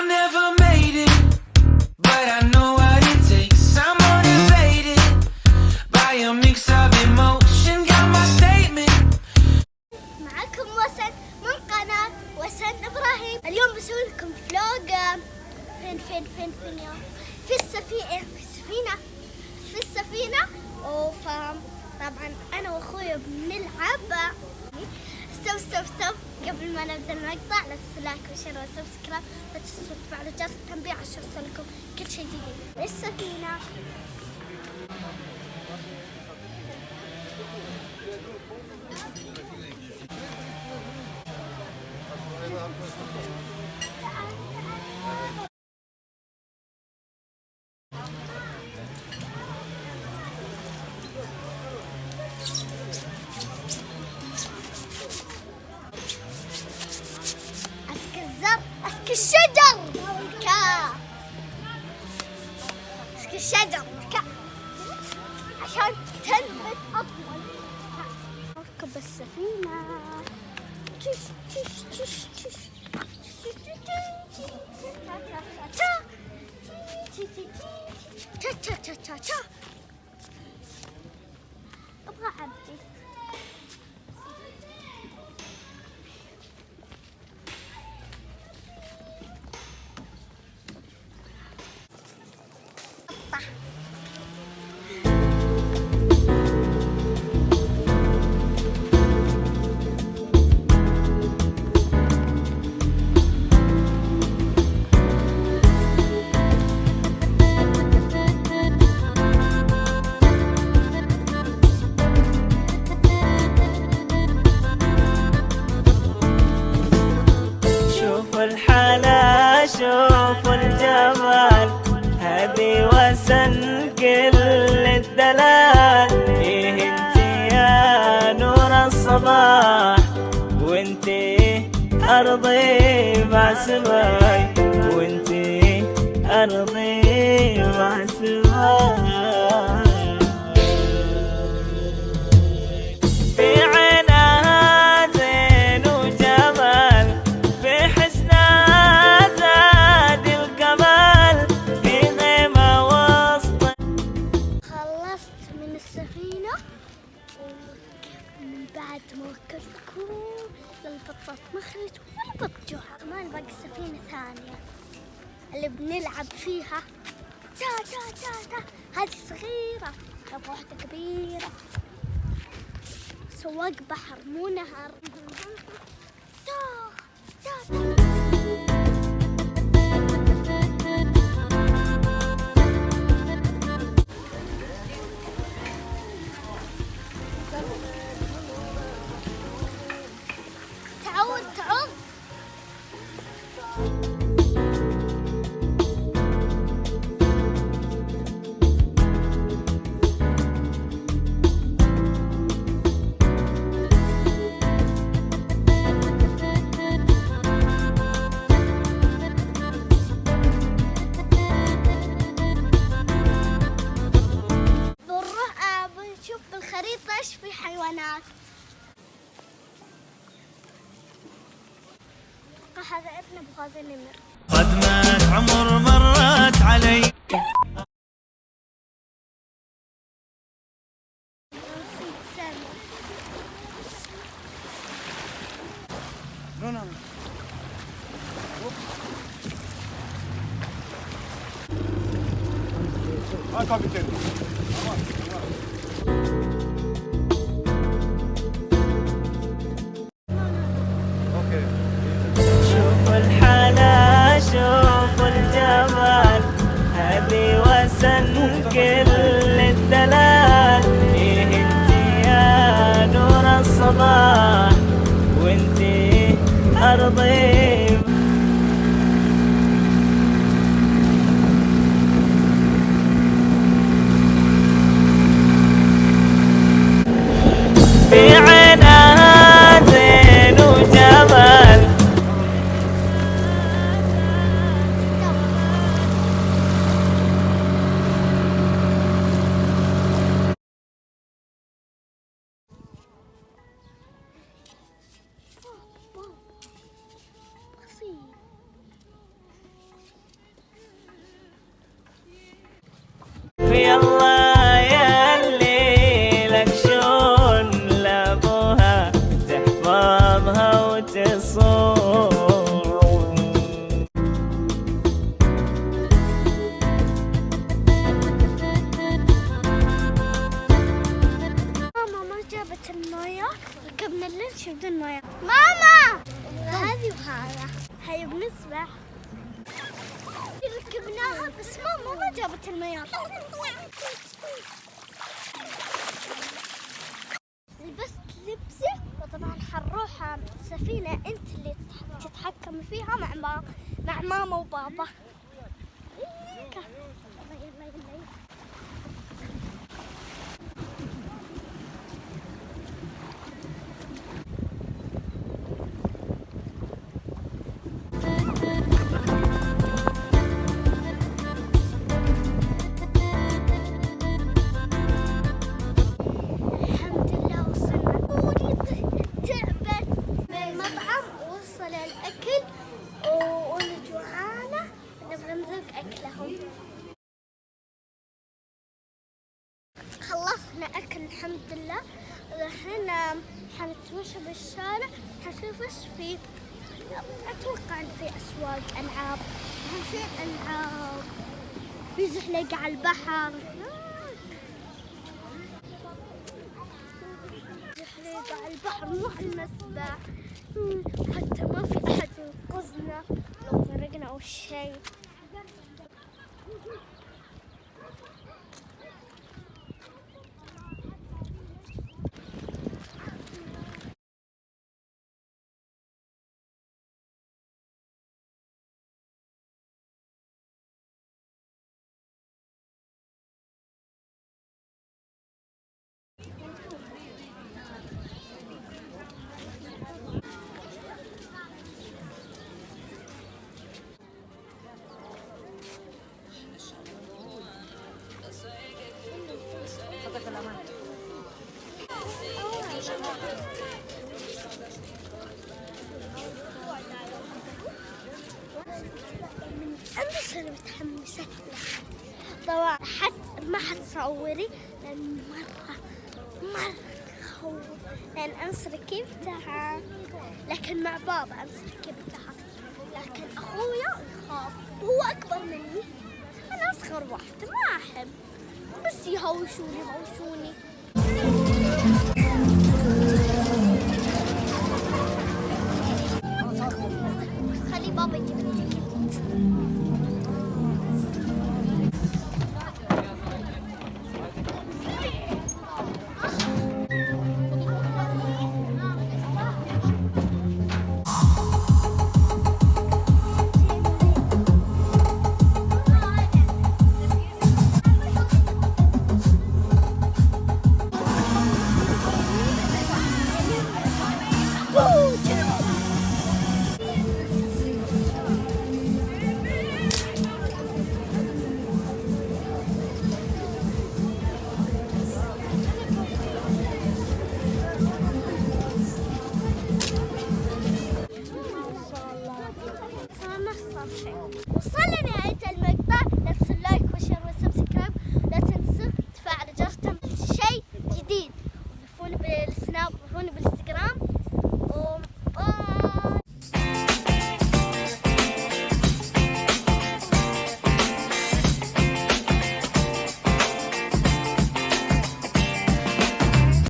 never made it, but I know what it takes. I'm motivated by a mix of emotion. Got my statement. معكم وسن من قناة وسن ابراهيم. اليوم بسوي لكم فلوج. فين يا في السفينة طبعا انا واخويا بنلعب. سو قبل ما نبدا المقطع لا تنسوا لايك وشير وسبسكرايب، لا تنسوا تفعلوا جرس التنبيه عشان يوصلكم كل شيء جديد. السفينة اسك الشجر عشان تنبت اطول. اركب السفينة. تش تش تش تش ابغى اعدي. شوفوا الجمال هذه وسن كل الدلال. إيه انتي يا نور الصباح، وانتي أرضي مع سماي، وانتي أرضي مع سماي. بعد ما وكلت كل البطات مخلت والبط جوعة. كمان باقي سفينة ثانية اللي بنلعب فيها. هذه صغيرة، أبغى واحدة كبيرة. سواق بحر مو نهر. تعود بنشوف بالخريطة ايش في حيوانات. هذا ابن بغاز النمر. صدمة عمر مرت علي. شوفوا الجمال هذه وسن كل الدلال. إيه انتي يا نور الصباح، وانتي أرضي. نسبح. ركبناها بس ماما ما جابت المياه. لبست لبسي وطبعا حنروح سفينة انت اللي تتحكم فيها مع ماما وبابا. يلا يلا يلا. خلصنا أكل الحمد لله. الحين حنتمشى بالشارع حنشوف إيش في. أتوقع إن في أسواق ألعاب، في ألعاب، في زحلقة على البحر، زحلقة على البحر مو على المسبح. حتى ما في أحد ينقذنا لو غرقنا أو شيء. أنا متحمسة له. طبعا ما حتصوري لأن مرة تخوف، لأن أمس ركبتها لكن مع بابا أمس ركبتها، لكن أخويا يخاف وهو أكبر مني. أنا أصغر واحدة ما أحب، بس يهوشوني. خلي بابا يجيب التيكت. وصلنا